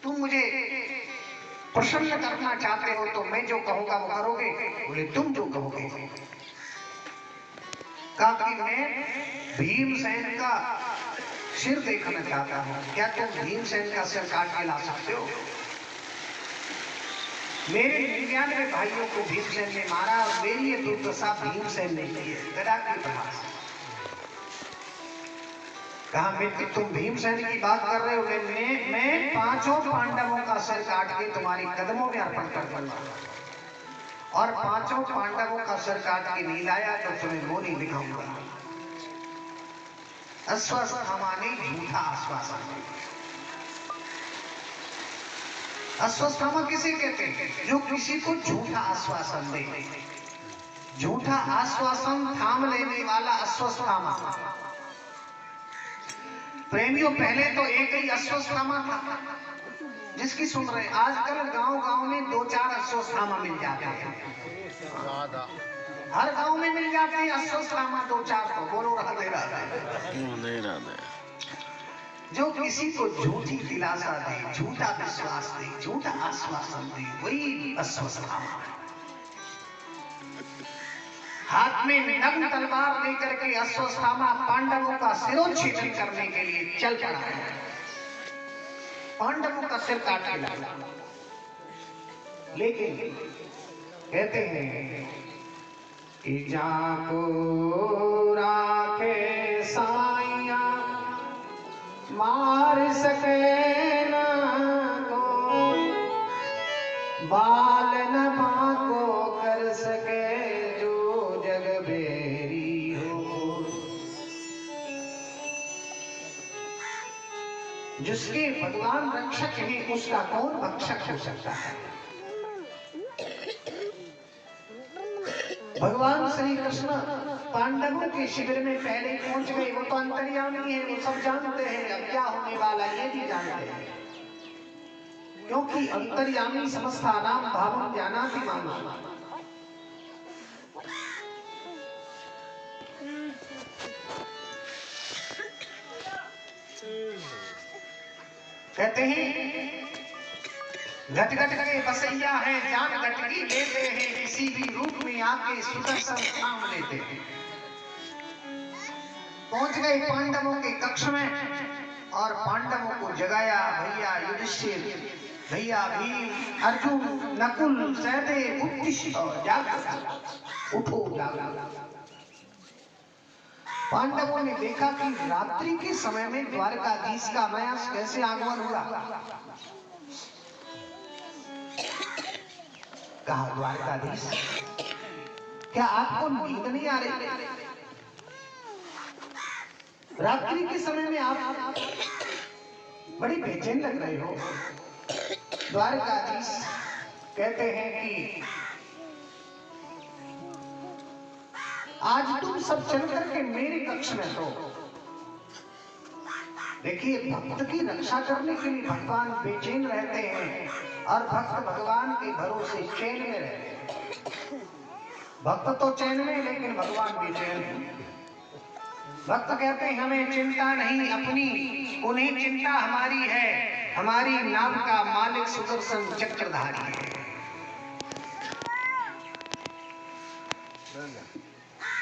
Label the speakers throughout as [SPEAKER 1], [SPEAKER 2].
[SPEAKER 1] तुम मुझे प्रसन्न करना चाहते हो तो मैं जो कहूंगा वो करोगे? बोले तुम जो कहोगे। कहा कि मैं भीमसेन का सिर देखना चाहता हूं, क्या तुम भीमसेन का सिर काट के ला सकते हो? मेरे 99 भाइयों को भीमसेन ने मारा और मेरी ये दुर्दशा भीमसेन ने की है। गदा की प्रहार। कहा मित्र तुम भीमसेन की बात कर रहे हो, मैं 5 पांडवों का सिर काट के तुम्हारे कदमों में अर्पण कर दूंगा, और 5 पांडवों का सिर काट के नहीं लाया तो तुम्हें वो नहीं दिखाऊंगा। अश्वत्थामा ने झूठा आश्वासन दिया। अश्वत्थामा किसे कहते हैं? जो किसी को झूठा आश्वासन दे। झूठा आश्वासन थाम लेने वाला अश्वत्थामा। प्रेमियों पहले तो एक ही अश्वत्थामा था जिसकी सुन रहे। आजकल गांव-गांव में 2-4 अश्वत्थामा मिल जाते हैं। हर गांव में मिल जाते हैं अश्वत्थामा 2-4। तो बोलो राधे राधे। जो किसी को झूठी दिलासा दे, झूठा विश्वास दे, झूठा आश्वासन दे, वही अश्वत्थामा है। हाथ में नग्न तलवार लेकर के अश्वत्थामा पांडवों का सिरोच्छेदन करने के लिए चल पड़ा है। पांडवों का सिर काट के लाया। लेकिन कहते हैं कि जाको राखे साइया मार सके ना कोई, बाल न बाको कर सके जिसके भगवान रक्षक हैं उसका कौन भक्षक हो सकता है? भगवान श्री कृष्ण पांडवों के शिविर में पहले पहुंच गए। वो तो अंतर्यामी है, वो सब जानते हैं अब क्या होने वाला, ये भी जानते हैं, क्योंकि अंतर्यामी समस्ता नाम भावम जानाति मानुष। कहते हैं घट घट के बसैया है, जान घटकी लेते हैं, किसी भी रूप में आके सुदर्शन थाम लेते हैं। पहुंच गए पांडवों के कक्ष में और पांडवों को जगाया। भैया युधिष्ठिर, भैया भीम, अर्जुन, नकुल, सहदेव, उत्तिष्ठो, जागो, उठो, जागो। पांडवों ने देखा कि रात्रि के समय में द्वारकाधीश का अनायास कैसे आगमन हुआ। कहा द्वारकाधीश क्या आपको नींद नहीं आ रही? रात्रि के समय में आप बड़ी बेचैन लग रहे हो। द्वारकाधीश कहते हैं कि आज तुम सब चल करके मेरे कक्ष में सो। देखिए भक्त की रक्षा करने के लिए भगवान बेचैन रहते हैं और भक्त भगवान के भरोसे चैन में रहते हैं। भक्त तो चैन में, लेकिन भगवान बेचैन है। भक्त कहते हैं हमें चिंता नहीं अपनी, उन्हें चिंता हमारी है। हमारी नाम का मालिक सुदर्शन चक्रधारी है।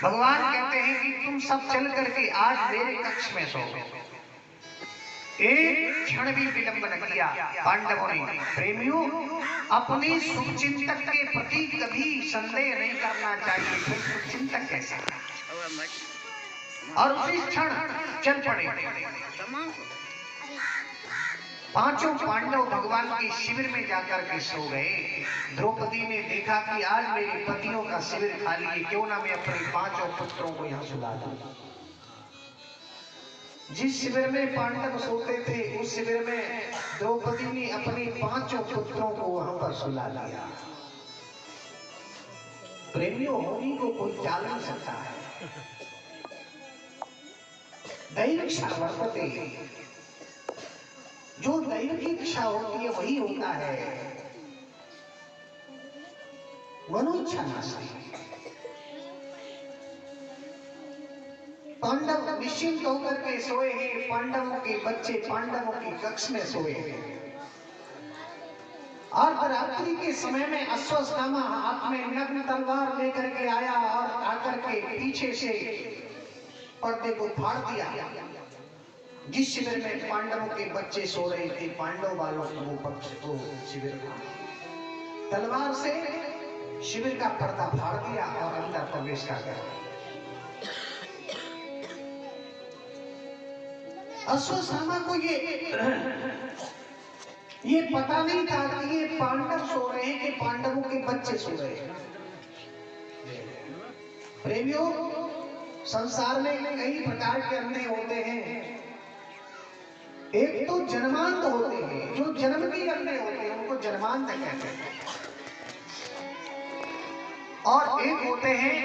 [SPEAKER 1] भगवान कहते हैं कि तुम सब चल करके आज मेरे कक्ष में सो। एक क्षण भी विलंब न किया पांडवों ने। प्रेमियों, अपने शुभचिंतक के प्रति कभी संदेह नहीं करना चाहिए। फिर शुभचिंतक कैसा? और उसी क्षण चल पड़े। 5 पांडव भगवान के शिविर में जाकर के सो गए। द्रौपदी ने देखा कि आज मेरे पतियों का शिविर खाली है, क्यों ना मैं अपने 5 पुत्रों को यहाँ सुला दूं। जिस शिविर में पांडव सोते थे उस शिविर में द्रौपदी ने अपने 5 पुत्रों को वहां पर सुला लिया। प्रेमियों, होनी को कोई टाल नहीं सकता है। दैव इच्छा वर्तते, जो दैव की इच्छा होती है वही होता है। मनो इच्छा नास्ति। पांडव निश्चिंत होकर के सोए हैं। पांडवों के बच्चे पांडवों के कक्ष में सोए हैं। और रात्रि के समय में अश्वत्थामा हाथ में नग्न तलवार लेकर के आया और आकर के पीछे से पर्दे को फाड़ दिया। जिस शिविर में पांडवों के बच्चे सो रहे थे, पांडव वालों को वो पक्ष को शिविर था, तलवार से शिविर का पर्दा फाड़ दिया और अंदर प्रवेश कर गया। अश्वत्थामा को ये पता नहीं था कि ये पांडव सो रहे हैं कि पांडवों के बच्चे सो रहे हैं। प्रेमियों, संसार में कई प्रकार के अंधे होते हैं। एक तो जन्मांध होते हैं, जो जन्म के अंधे होते हैं उनको जन्मांध कहते हैं, और एक होते हैं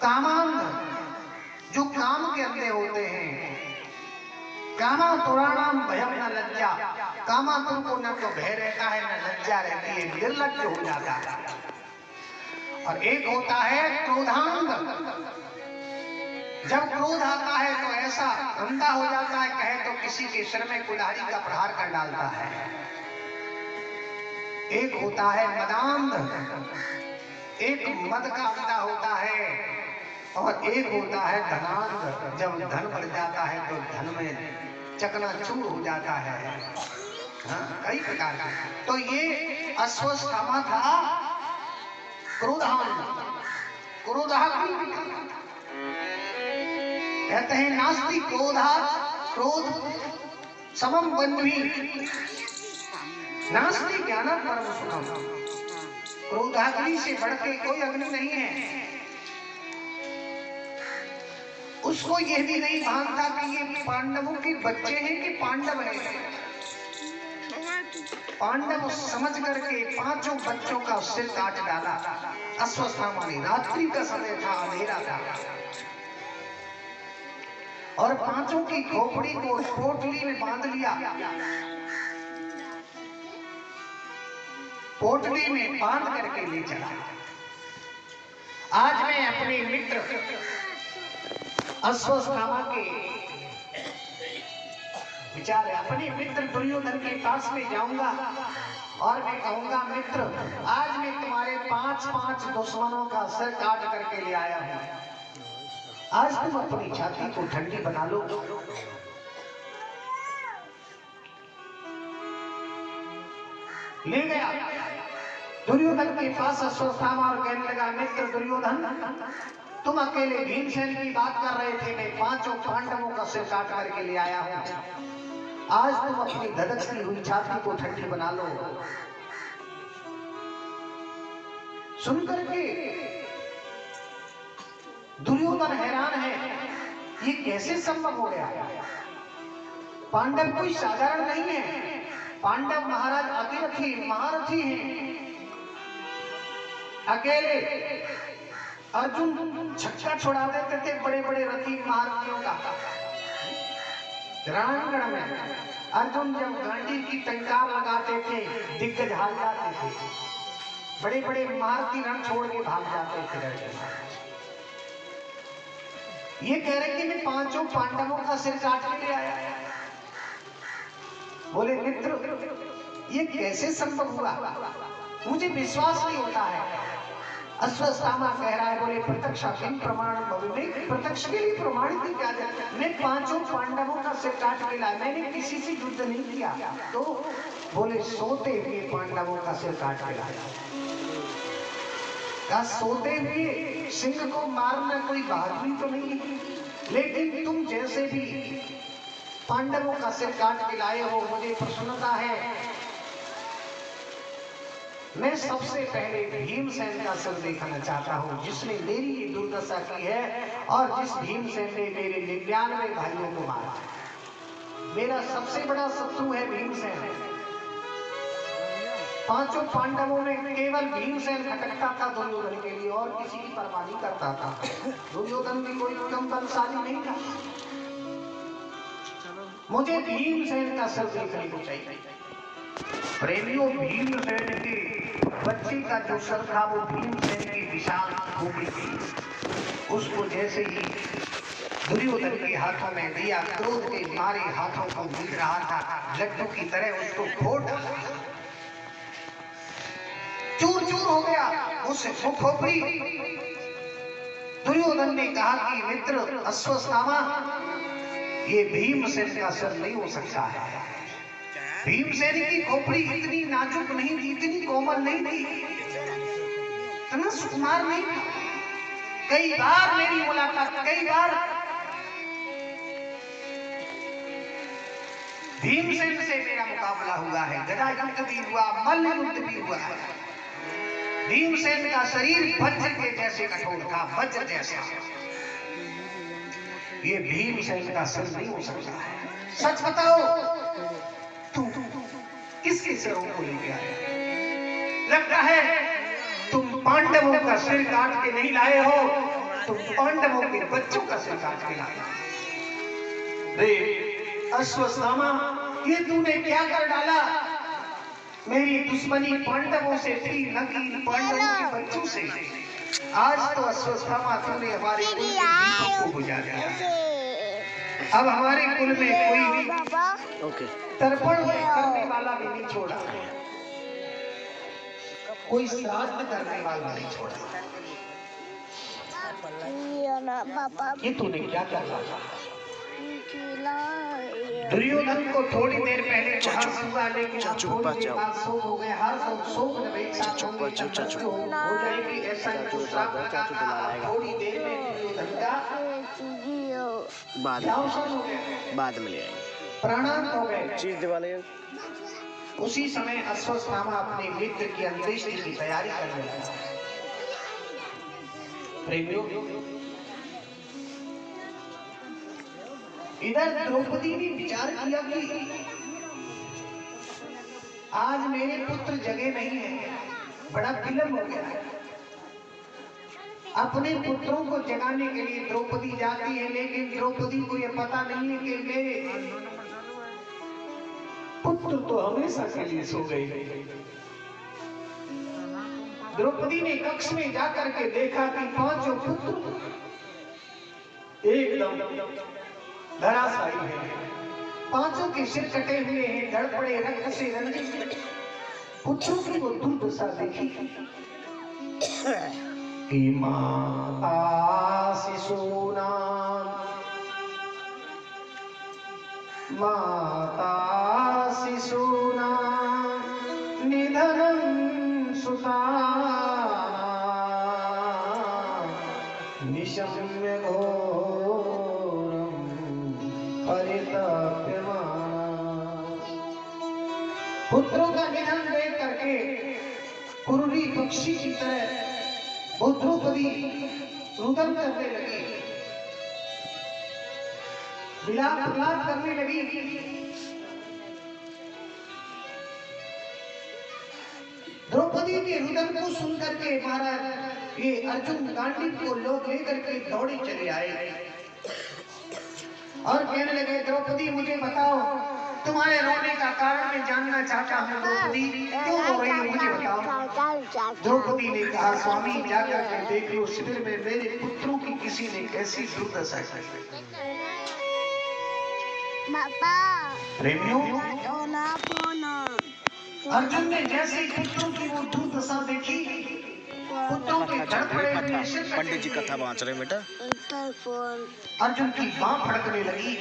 [SPEAKER 1] कामांध, जो काम के अंधे होते हैं। कामा तुराणाम भयम न लज्जा, कामा तुमको न तो भय रहता है न लज्जा रहती है, निर्लज्ज हो जाता है। और एक होता है क्रोधांध, जब क्रोध आता है तो ऐसा अंधा हो जाता है, कहे तो किसी के सिर में कुल्हाड़ी का प्रहार कर डालता है। एक होता है मदांध, एक मद का अंधा होता है, और एक होता है धनांध, जब धन बढ़ जाता है तो धन में चकनाचूर हो जाता है। हाँ, कई प्रकार का। तो ये अश्वत्थामा था क्रोधांध, क्रोधाग्नि। कहते हैं नास्ति क्रोधात् क्रोध समम बन्वी, नास्ति ज्ञानात् परम सुखम। क्रोधाग्नि से बढ़ के कोई अग्नि नहीं है। उसको यह भी नहीं भानता कि ये पांडवों के बच्चे हैं कि पांडव हैं। पांडव समझ करके पांचों बच्चों का सिर काट डाला अश्वत्थामा ने। रात्रि का समय था, अंधेरा था, और पांचों की खोपड़ी को पोटली में बांध लिया। पोटली में बांध करके ले चला। आज मैं अपने मित्र अश्वत्थामा के विचार है, अपने मित्र दुर्योधन के पास में जाऊंगा और मैं कहूंगा, मित्र आज मैं तुम्हारे 5 दुश्मनों का सिर काट करके ले आया हूं, आज तुम अपनी छाती को ठंडी बना लो। ले गया दुर्योधन के पास अश्वत्थामा और कहने लगा, मित्र दुर्योधन, तुम अकेले भीमसेन की बात कर रहे थे, मैं 5 पांडवों का सिर काट करके ले आया हूं, आज तुम अपनी धधकती हुई छाती को ठंडी बना लो। सुन करके दुर्योधन हैरान है, ये कैसे संभव हो गया? पांडव कोई साधारण नहीं है, पांडव महाराज अतिरथी महारथी हैं। अकेले अर्जुन छक्का छुड़ा देते थे बड़े बड़े रथी महारथियों का। रणांगण में अर्जुन जब गांडी की टंकार लगाते थे, दिग्गज हार जाते थे, बड़े बड़े महारथी रण छोड़ के भाग जाते थे। ये कह रहे कि मैं 5 पांडवों का सिर काट के ले आया। बोले, मित्र ये कैसे संभव हुआ? मुझे विश्वास नहीं होता है। अश्वत्थामा कह रहा है, बोले प्रत्यक्ष प्रमाण में, प्रत्यक्ष के लिए प्रमाणित क्या है? मैं 5 पांडवों का सिर काट के लाया, मैंने किसी से युद्ध नहीं किया। तो बोले, सोते हुए पांडवों का सिर काट के लाया। क्या सोते हुए सिंह को मारना कोई बहादुरी तो नहीं है, लेकिन तुम जैसे भी पांडवों का सिर काट के लाए हो, मुझे प्रसन्नता है। मैं सबसे पहले भीमसेन का सिर देखना चाहता हूं, जिसने मेरी ये दुर्दशा की है और जिस भीमसेन ने मेरे 99 भाइयों को मारा। मेरा सबसे बड़ा शत्रु है भीमसेन। 5 पांडवों में केवल भीमसेन खटकता था दुर्योधन के लिए, और किसी की परवाह नहीं करता था। दुर्योधन भी कोई कम बलशाली नहीं था। मुझे भीमसेन का सिर देखने को चाहिए। प्रेमियों, भीमसेन के बच्चे का जो सर था वो भीमसेन की विशाल खोपड़ी थी। उसको जैसे ही दुर्योधन के हाथों में दिया, क्रोध के मारे हाथों को भीग रहा था, लड्डू की तरह उसको फोड़ डाला। चूर चूर हो गया, वो खोपड़ी। दुर्योधन ने कहा कि मित्र अश्वत्थामा, ये भीमसेन का सिर नहीं हो सकता है। भीमसेन की खोपड़ी इतनी नाजुक नहीं थी, इतनी कोमल नहीं थी, इतना सुकुमार नहीं था। कई बार मेरी मुलाकात, कई बार भीमसेन से मेरा मुकाबला हुआ है, गदा युद्ध भी हुआ, मल्ल युद्ध भी हुआ है। भीमसेन का शरीर वज्र के जैसे कठोर था, वज्र जैसा। ये भीमसेन का सिर नहीं हो सकता है। सच बताओ, तुम किसके सिरों को लेके आए? लगता है तुम पांडवों का सिर काट के नहीं लाए हो, तुम पांडवों के बच्चों का सिर काट के लाए। रे अश्वत्थामा, ये तूने क्या कर डाला? मेरी दुश्मनी पांडवों से थी, न कि पांडवों के बच्चों से। आज तो अश्वत्थामा तूने हमारे कुल के दीपक को बुझा दिया। अब हमारे कुल में कोई भी तर्पण करने वाला भी नहीं छोड़ा, कोई श्राद्ध करने वाला नहीं छोड़ा। ये तूने क्या कर डाला? दुर्योधन को थोड़ी देर पहले हर्ष हुआ, लेकिन थोड़ी देर बाद शोक हो गया। हर्ष शोक जब एक साथ हो जाएगी, ऐसा ही श्राप लगा था। थोड़ी देर में दुर्योधन का बाद में ले आएंगे, प्राणांत हो गए। चीज दिवाले। उसी समय अश्वत्थामा अपने मित्र की अंत्येष्टि की तैयारी करने लगा। प्रेमियों, इधर द्रौपदी ने विचार किया कि आज मेरे पुत्र जगह नहीं है, बड़ा विलंब हो गया है। अपने पुत्रों को जगाने के लिए द्रौपदी जाती है, लेकिन द्रौपदी को यह पता नहीं है कि मेरे पुत्र तो हमेशा के लिए सो गए। द्रौपदी ने कक्ष में जाकर के देखा कि पांचों पुत्र एकदम धराशायी है। पांचों के सिर कटे हुए हैं, धड़ पड़े, रक्त से रंजित। पुत्रों की वो दुर्दशा देखी कि माता शिशूनां, माता शिशूनां निधनं सुतानां निशम्य पुत्रों का निधन देख करके कुरुरी पक्षी की तरह वो द्रौपदी रुदन करने लगी, विलाप प्रलाप करने लगी। द्रौपदी के रुदन को सुनकर के महाराज ये अर्जुन गांडीव को लोग लेकर के दौड़े चले आए और कहने लगे, द्रौपदी मुझे बताओ, तुम्हारे रोने का कारण मैं जानना चाहता हूँ। द्रौपदी क्यों रो रही हो, मुझे बताओ। द्रौपदी ने कहा, स्वामी जाकर के देख लो शिविर में मेरे पुत्रों की किसी ने कैसी दुर्दशा की। प्रेमियों, अर्जुन ने जैसे पुत्रों की वो दुर्दशा देखी, पुत्रों के धड़ पड़े हुए सिर, पंडित जी कथा बांच रहे बेटा, अर्जुन की बांह फड़कने लगी।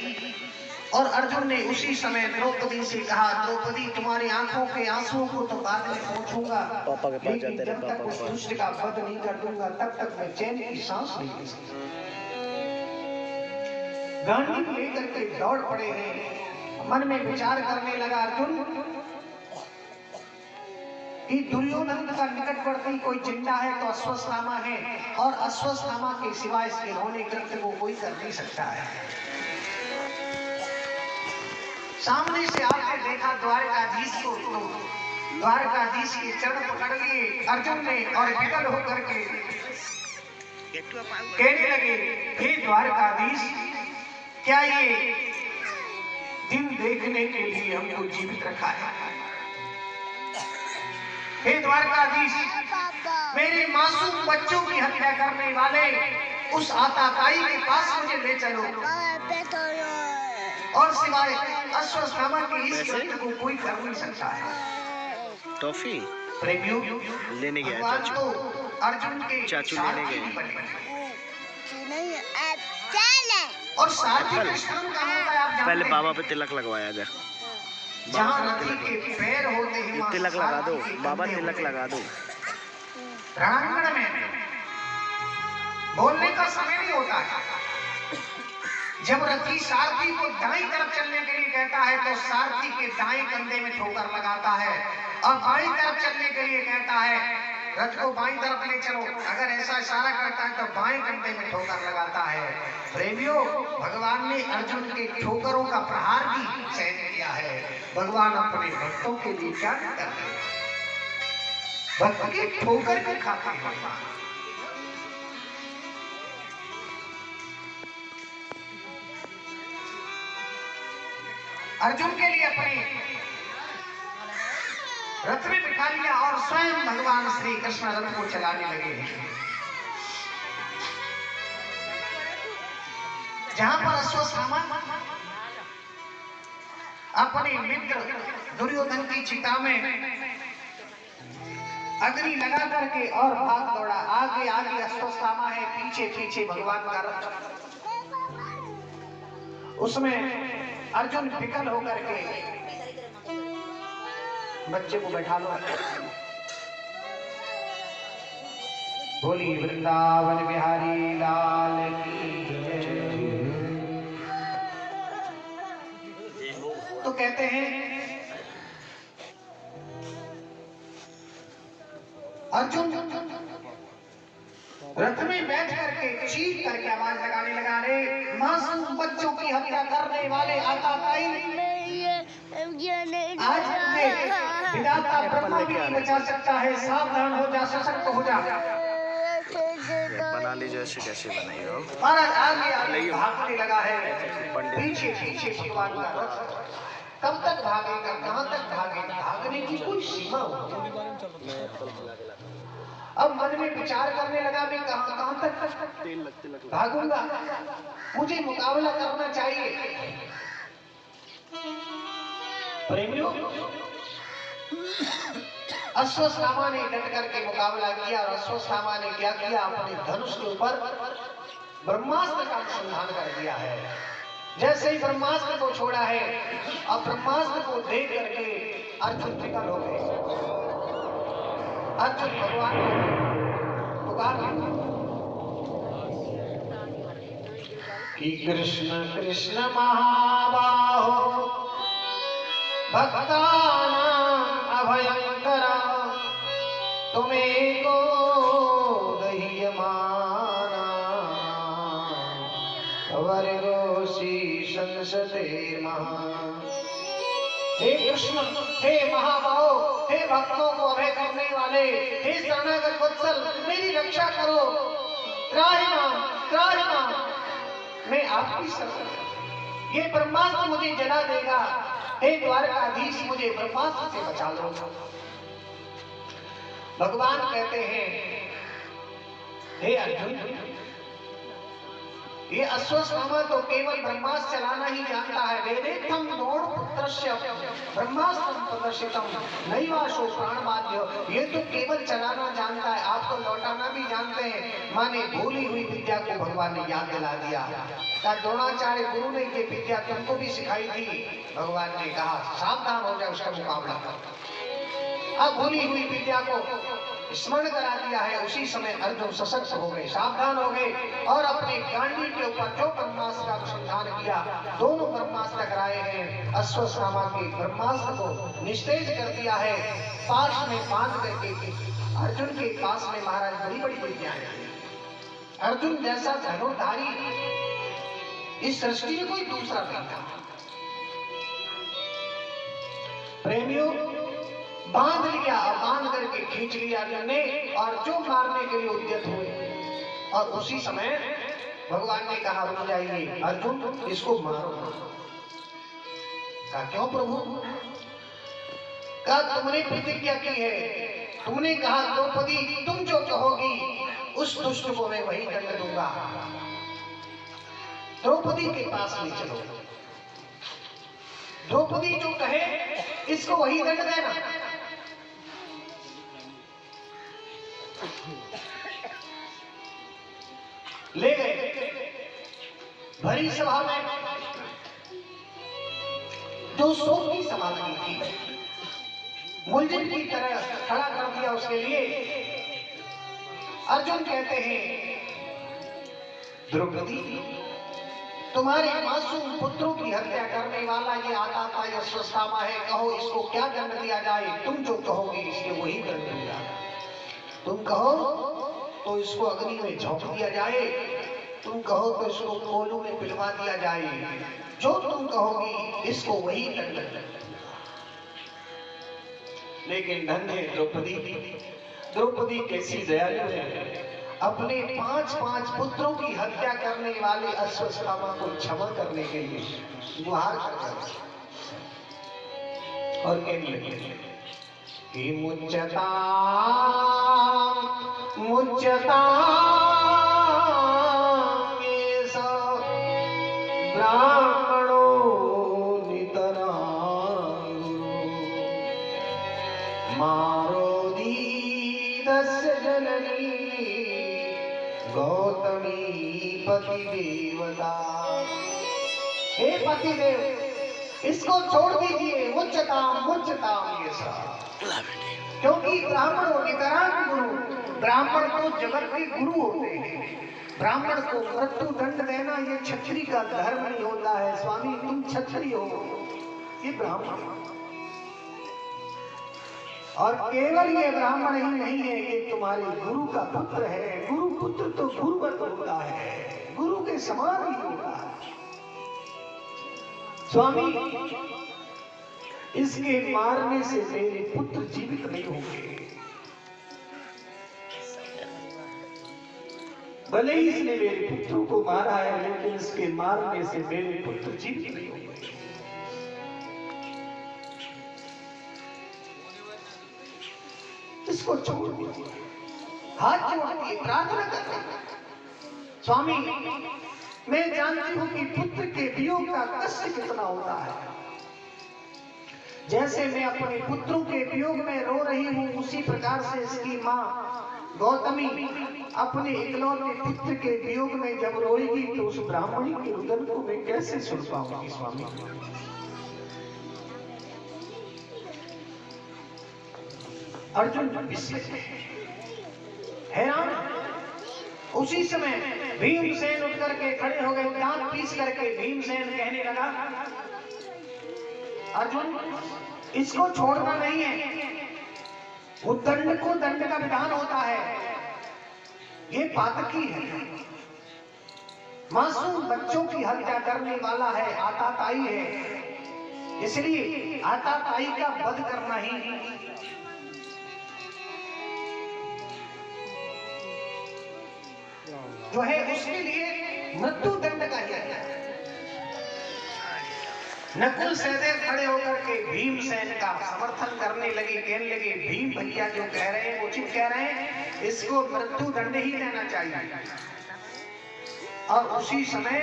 [SPEAKER 1] और अर्जुन ने उसी समय द्रौपदी से कहा, द्रौपदी तुम्हारी आंखों के आंसुओं को तो बाद में पहुंचूंगा, लेकिन जब तक उस दुष्ट का वध नहीं कर दूंगा तब तक मैं चैन की सांस नहीं ले सकता। गांडीव लेकर के दौड़ पड़े हैं। मन में विचार करने लगा अर्जुन कि दुर्योधन का निकटवर्ती कोई जिंदा है तो अश्वत्थामा है, और अश्वत्थामा के सिवाय इसके रोने कृत्य को कोई कर नहीं सकता है। सामने से आपने देखा द्वारकाधीश को, तो द्वारकाधीश के चरण पकड़ लिए अर्जुन ने और विकल होकर के कहने लगे, हे द्वारकाधीश, क्या ये दिन देखने के लिए हमको जीवित रखा है? हे द्वारकाधीश, मेरे मासूम बच्चों की हत्या करने वाले उस आताताई के पास मुझे ले चलो, और सिवाय अश्वत्थामा के इस कृत्य को कोई कर नहीं सकता है।
[SPEAKER 2] टॉफी
[SPEAKER 1] प्रेमियों
[SPEAKER 2] लेने गया
[SPEAKER 1] भगवान
[SPEAKER 2] चाचू।
[SPEAKER 1] तो अर्जुन के
[SPEAKER 2] चाचू लेने
[SPEAKER 1] सारथी
[SPEAKER 2] गए।
[SPEAKER 1] बने।
[SPEAKER 3] चल
[SPEAKER 1] और सारथी का श्रम कहाँ होता है आप जानते
[SPEAKER 2] पहले
[SPEAKER 1] हैं?
[SPEAKER 2] बाबा पे तिलक लगवाया जा।
[SPEAKER 1] जहाँ रथी के पैर होते हैं
[SPEAKER 2] ये
[SPEAKER 1] वहाँ
[SPEAKER 2] तिलक लगा दो
[SPEAKER 1] सारथी के
[SPEAKER 2] बाबा,
[SPEAKER 1] कंधे
[SPEAKER 2] तिलक
[SPEAKER 1] होते हैं।
[SPEAKER 2] लगा दो।
[SPEAKER 1] रणांगण में बोलने का समय नहीं होता है। जब रथी सारथी को दाईं तरफ चलने के लिए कहता है तो सारथी के दाएं कंधे में ठोकर लगाता है, और बाईं तरफ चलने के लिए कहता है रथ को बाईं तरफ ले चलो। अगर ऐसा इशारा करता है तो बाएं कंधे में ठोकर लगाता है। प्रेमियों, भगवान ने अर्जुन के ठोकरों का प्रहार भी सहन किया है। भगवान अपने भक्तों के लिए क्या करते हैं? भक्त की ठोकर भी खाते हैं भगवान। अर्जुन के लिए अपने रथ में बिठा लिया और स्वयं भगवान श्री कृष्ण रथ को चलाने लगे। जहां पर अश्वत्थामा अपने मित्र दुर्योधन की चिता में अग्नि लगा करके और भाग दौड़ा। आगे आगे अश्वत्थामा है, पीछे पीछे भगवान का रथ। उसमें अर्जुन विकल होकर के बच्चे को बैठा लो। बोली वृंदावन बिहारी लाल की जय। तो कहते हैं अर्जुन रथ में बैठ करके चीख करके आवाज लगाने लगा, रे मासूम बच्चों की हत्या करने वाले आताताई, आज विधाता ब्रह्मा भी नहीं बचा सकता है। सावधान हो जा, सशक्त हो जा।
[SPEAKER 2] बना लीजिए ऐसे कैसे बनाई हो।
[SPEAKER 1] महाराज आगे आगे भागने लगा है, पीछे पीछे भगवान का रथ। कब तक भागेगा, कहां तक भागेगा? भागने की कोई सीमा हो। अब मन में विचार करने लगा, मैं कहां तक भागूंगा, मुझे मुकाबला करना चाहिए। प्रेमियों, अश्वत्थामा ने डट करके मुकाबला किया और अश्वत्थामा ने क्या किया? अपने धनुष के ऊपर ब्रह्मास्त्र का अनुसंधान कर दिया है। जैसे ही ब्रह्मास्त्र को छोड़ा है, अब ब्रह्मास्त्र को देख करके अर्जुन विकल हो गए। अर्जुन भगवान को पुकार कि कृष्ण कृष्ण महाबाहो भक्तानां अभयंकर, तुम्हें को दह्यमाना वर्गोसी संसते महा। हे कृष्ण, हे महाबाहो, हे भक्तों को अभय करने वाले, हे शरणागत वत्सल, मेरी रक्षा करो। त्राहिमाम, मैं आपकी शरण। ये ब्रह्मास्त्र मुझे जला देगा। हे द्वारकाधीश, मुझे ब्रह्मास्त्र से बचा लो। भगवान कहते हैं, हे अर्जुन, ये अश्वत्थामा तो केवल ब्रह्मास्त्र चलाना ही जानता है। वेदेथम द्रोण पुत्रस्य ब्रह्मास्त्रं प्रदर्शितम नैवाशो प्राणबाध्य। ये तो केवल चलाना जानता है, आप तो लौटाना भी जानते हैं। माने भूली हुई विद्या को भगवान ने याद दिला दिया। द्रोणाचार्य गुरु ने ये विद्या तुमको भी सिखाई थी। भगवान ने कहा सावधान हो जाए, उसका मुकाबला कर। अब भूली हुई विद्या को स्मरण करा दिया है। उसी समय अर्जुन सशक्त हो गए, सावधान हो गए और अपने गांडी के ऊपर जो ब्रह्मास्त्र का अनुसंधान किया, दोनों ब्रह्मास्त्र टकराए हैं। अश्वत्थामा के ब्रह्मास्त्र को निस्तेज कर दिया है। पास में बांध करके अर्जुन के पास में महाराज बड़ी बड़ी विद्याएं हैं। अर्जुन जैसा धनुर्धारी इस सृष्टि में कोई दूसरा नहीं था। प्रेमियों, बांध लिया और बांध करके खींच लिया अर्जुन ने, और जो मारने के लिए उद्यत हुए। और उसी समय भगवान ने कहा रुक जाइए अर्जुन, इसको मारो। कहा क्यों प्रभु? कहा तुमने प्रतिज्ञा की है, तुमने कहा द्रौपदी तुम जो कहोगी उस दुष्ट को मैं वही दंड दूंगा। द्रौपदी के पास ले चलो, द्रौपदी जो कहे इसको वही दंड देना। ले गए भरी सभा में जो शोक की सभा लगी थी, मुलजिम की तरह खड़ा कर दिया उसके लिए। अर्जुन कहते हैं, द्रौपदी, तुम्हारे मासूम पुत्रों की हत्या करने वाला ये आता ये अश्वत्थामा है, कहो इसको क्या दंड दिया जाए? तुम जो कहोगे इसलिए वही दंड दिया। तुम कहो तो इसको अग्नि में झोंक दिया जाए, तुम कहो तो इसको कोलू में पिलवा दिया जाए, जो तुम कहोगी इसको वही दंड। लेकिन धन्य द्रौपदी, द्रौपदी कैसी दयालु है, अपने 5 पुत्रों की हत्या करने वाले अश्वत्थामा को क्षमा करने के लिए गुहार कर और कहने लगे कि मुच्यता मुच्यता ब्राह्मणो नितरां मारोदीदस्य जननी गौतमी पतिदेवता। हे पतिदेव, इसको छोड़ दीजिए, मुच्यताम मुच्यताम ये सब, क्योंकि ब्राह्मणों नितरां गुरु, ब्राह्मण तो जगत के गुरु होते हैं। ब्राह्मण को मृत्यु दंड देना ये क्षत्रिय का धर्म नहीं होता है। स्वामी तुम क्षत्रिय हो, ये ब्राह्मण, और केवल ये ब्राह्मण ही नहीं है, ये तुम्हारे गुरु का पुत्र है। गुरु पुत्र तो गुरुवत होता है, गुरु के समान ही होता है। स्वामी, इसके मारने से मेरे पुत्र जीवित नहीं होंगे, भले ही इसने मेरे पुत्रों को मारा है, लेकिन इसके मारने से मेरे पुत्र जीवित नहीं होंगे। इसको छोड़ दीजिए, हाथ जोड़ दिए, प्रार्थना करते हैं। स्वामी, मैं जानती हूं कि पुत्र के वियोग का कष्ट कितना होता है। जैसे मैं अपने पुत्रों के वियोग में रो रही हूं, उसी प्रकार से इसकी मां गौतमी अपने इकलौते पुत्र के वियोग में जब रोएगी, तो उस ब्राह्मणी के रुदन को मैं कैसे सुन पाऊंगी? स्वामी, अर्जुन हैरान। उसी समय भीमसेन उठ करके खड़े हो गए, दांत पीस करके भीमसेन कहने लगा, अर्जुन, इसको छोड़ना नहीं है, वो दंड को दंड का विधान होता है, ये पातकी है, मासूम बच्चों की हत्या करने वाला है, आताताई है, इसलिए आताताई का वध करना ही जो है उसके लिए मृत्यु दंड का ही है। नकुल सहदेव खड़े होकर के भीमसेन का समर्थन करने लगे, कहने लगे, भीम भैया जो कह रहे हैं उचित कह रहे हैं, इसको मृत्यु दंड ही देना चाहिए। और उसी समय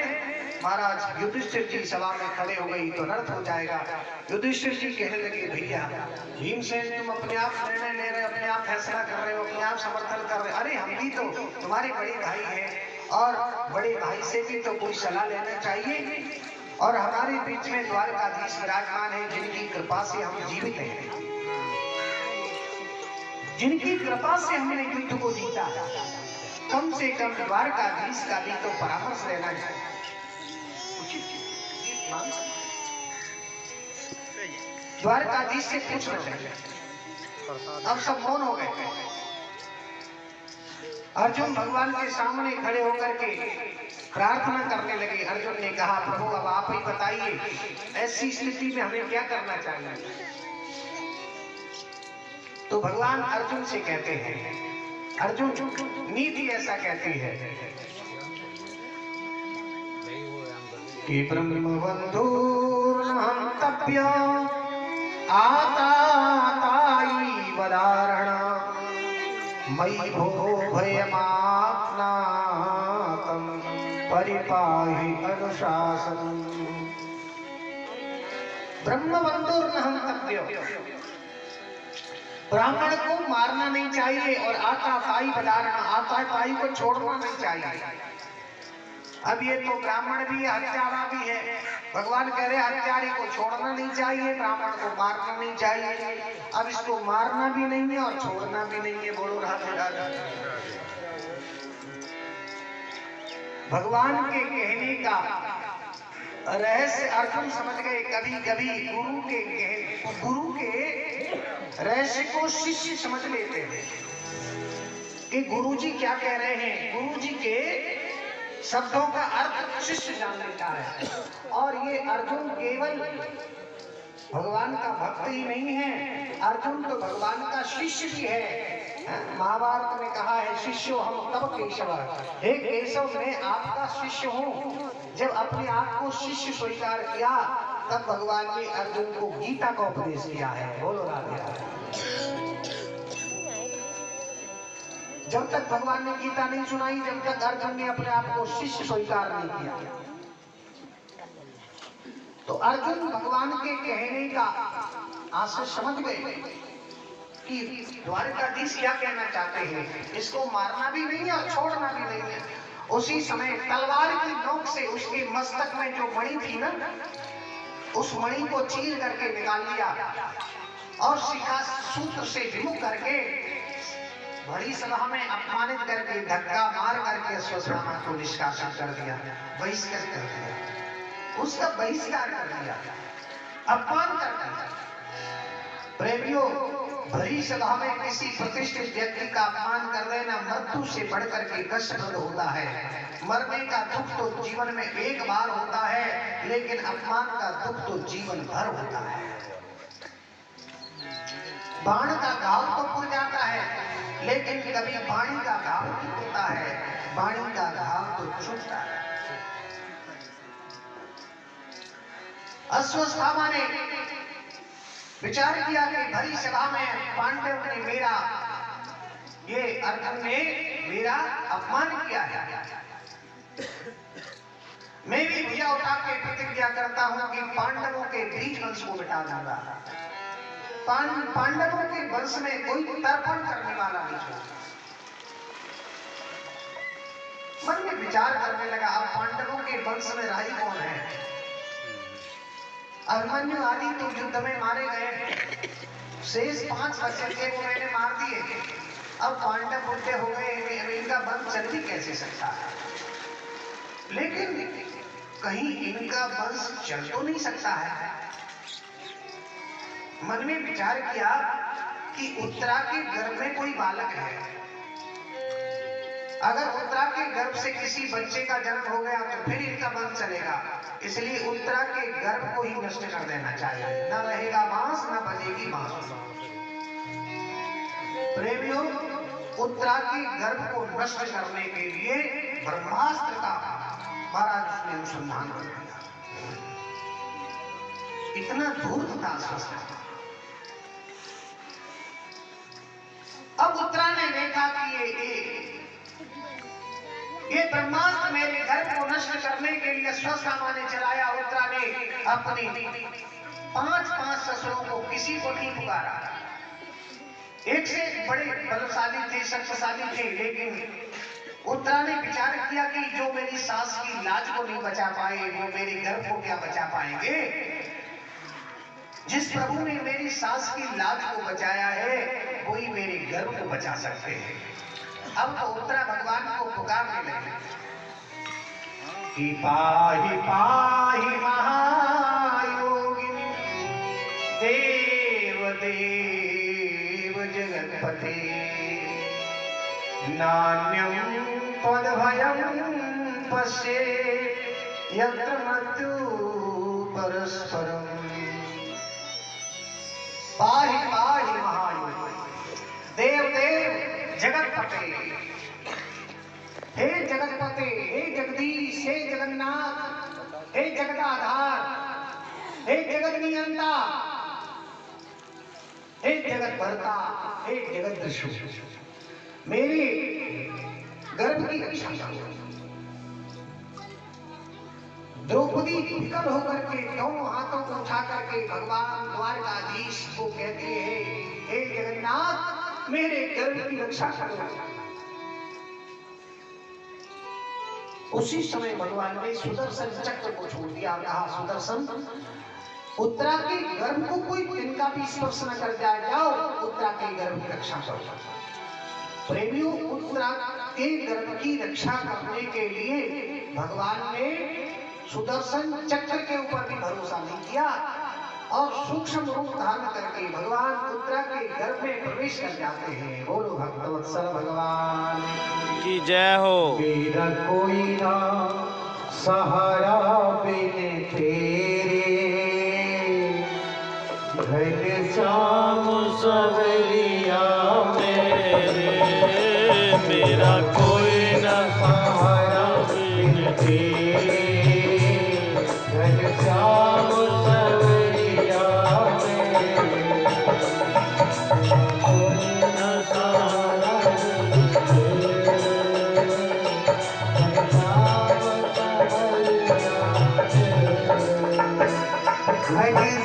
[SPEAKER 1] महाराज युधिष्ठिर जी सभा में खड़े हो गई तो अनर्थ हो जाएगा। युधिष्ठिर जी कहने लगे, भैया भीमसेन तुम अपने आप निर्णय ले रहे हो, अपने आप फैसला कर रहे हो, अपने आप समर्थन कर रहे हो, अरे हम भी तो तुम्हारे बड़े भाई हैं, और बड़े भाई से भी तो कोई सलाह लेना चाहिए। और हमारे बीच में द्वारकाधीश विराजमान है, जिनकी कृपा से हम जीवित हैं, जिनकी कृपा से हमने युद्ध को जीता, कम से कम द्वारकाधीश का भी तो परामर्श लेना चाहिए। द्वारकाधीश से पूछना चाहिए। अब सब मौन हो गए। अर्जुन भगवान के सामने खड़े होकर के प्रार्थना करने लगे। अर्जुन ने कहा, प्रभु अब आप ही बताइए, ऐसी स्थिति में हमें क्या करना चाहिए? तो भगवान अर्जुन से कहते हैं, अर्जुन नीति ऐसा कहती है कि ब्रह्मबंधुर्हन्तव्य आतातायी वदारण मयि भो भयमाप्नातं परिपाहि अनुशासनम्। ब्रह्मबंधुर्हन्तव्य, ब्राह्मण को मारना नहीं चाहिए और आता ताई बजाना, आता ताई को छोड़ना नहीं चाहिए। अब ये तो ब्राह्मण भी है, हत्यारा भी है। भगवान कह रहे हत्यारे को छोड़ना नहीं चाहिए, ब्राह्मण को मारना नहीं चाहिए। अब इसको मारना भी नहीं है और छोड़ना भी नहीं है। बोलो राधे राधे। भगवान के कहने का रहस्य अर्जुन समझ गए। कभी कभी गुरु के रहस्य को शिष्य समझ लेते हैं कि गुरुजी क्या कह रहे हैं। गुरुजी के शब्दों का अर्थ शिष्य जान लेता है। और ये अर्जुन केवल भगवान का भक्त ही नहीं है, अर्जुन तो भगवान का शिष्य भी है। महाभारत में कहा है शिष्यो हम तब केशव, हे केशव मैं आपका शिष्य हूँ। जब अपने आप को शिष्य स्वीकार किया तब भगवान ने अर्जुन को गीता का उपदेश किया है। बोलो राधे राधे। जब तक भगवान ने गीता नहीं सुनाई, जब तक अर्जुन ने अपने आप को शिष्य स्वीकार नहीं किया। तो अर्जुन भगवान के कहने का आशय समझ गए कि द्वारकाधीश क्या कहना चाहते हैं। इसको मारना भी नहीं है और छोड़ना भी नहीं है। उसी समय तलवार की नोक से उसके मस्तक में जो मणि थी ना, उस मणि को चीर करके निकाल लिया और शिखा सूत्र से विमुख करके बड़ी सभा में अपमानित करके धक्का मार करके अश्वत्थामा को निष्कासित कर दिया, बहिष्कार कर दिया, उसका बहिष्कार कर दिया, अपमान कर दिया। प्रेमियों, भरी सभा में किसी प्रतिष्ठित व्यक्ति का अपमान कर देना मृत्यु से बढ़कर के कष्टप्रद होता है। मरने का दुख तो जीवन में एक बार होता है, लेकिन अपमान का दुख तो जीवन भर होता है। बाण का घाव तो पुर जाता है, लेकिन कभी वाणी का घाव नहीं होता है। वाणी का घाव तो छूटता है। अश्वत्थामा ने विचार किया कि भरी सभा में पांडव ने मेरा, ये अर्जुन ने मेरा अपमान किया है। मैं भी भैया उठा के प्रतिज्ञा करता हूं कि पांडवों के बीच वंश को मिटा दूंगा। पांडवों के वंश में कोई तर्पण करने वाला नहीं छोड़ा। मन में विचार करने लगा, अब पांडवों के वंश में राही कौन है। अभिमन्यु आदि तो युद्ध में मारे गए, शेष 5 बच्चे थे वो मैंने मार दिए। अब पांडव बुढ़े हो गए, इनका वंश चल भी कैसे सकता है। लेकिन कहीं इनका वंश चल तो नहीं सकता है। मन में विचार किया कि उत्तरा के गर्भ में कोई बालक है। अगर उत्तरा के गर्भ से किसी बच्चे का जन्म हो गया तो फिर इनका वंश चलेगा। इसलिए उत्तरा के गर्भ को ही नष्ट कर देना चाहिए। न रहेगा बांस, न बजेगी बांस। प्रेमियों, उत्तरा के गर्भ को नष्ट करने के लिए ब्रह्मास्त्र का महाराज उसने अनुसंधान कर दिया। इतना धूर्त था अश्वत्थामा। अब उत्तरा ने देखा कि ये ब्रह्मास्त्र मेरे घर को नष्ट करने के लिए अश्वत्थामा ने चलाया। उत्तरा ने अपने 5 ससुरों को किसी को नहीं पुकारा। एक से बड़े बलशाली थे, शक्तिशाली थे, लेकिन उत्तरा ने विचार किया कि जो मेरी सास की लाज को नहीं बचा पाए वो मेरे गर्भ को क्या बचा पाएंगे। जिस प्रभु ने मेरी सास की लाज को बचाया है वही मेरे गर्भ को बचा सकते हैं। अब तो उत्तरा भगवान को पुकारने लगे कि पाहि पाहि महायोगिनी देव देव जगत्पते नान्यं त्वद्भयं पश्ये यत्र मृत्यु परस्परम्। पाहि पाहि महायोगिनी, देव देव जगतपते, हे जगतपते, हे जगदीश, हे जगन्नाथ, हे जगदाधार, हे जगत नियंता, हे जगत भरता, हे जगत दृशु, मेरे गर्भ की रक्षा करो। द्रौपदी विकल होकर के दोनों हाथों को उठा करके भगवान द्वारकाधीश को कहते हैं, हे जगन्नाथ मेरे गर्भ की रक्षा करो। उसी समय भगवान ने सुदर्शन चक्र को छोड़ दिया और कहा, सुदर्शन, उत्तरा के गर्भ को कोई तिनका भी स्पर्श न कर जाए, जाओ उत्तरा के गर्भ की रक्षा करो। प्रेमियों, उत्तरा के गर्भ की रक्षा करने के लिए भगवान ने सुदर्शन चक्र के ऊपर भी भरोसा नहीं किया और सूक्ष्म रूप धारण करके भगवान उत्तरा के गर्भ में प्रवेश कर जाते हैं। बोलो भक्तवत्सल भगवान
[SPEAKER 2] की जय हो।
[SPEAKER 1] मेरा कोई ना सहारा बिन तेरे, घन श्याम सवरिया मेरे,
[SPEAKER 2] मेरा कोई न
[SPEAKER 1] सहारा बिन तेरे, घन श्याम सवरिया मेरे, कोई ना सहारा बिन तेरे, घन श्याम सवरिया मेरे।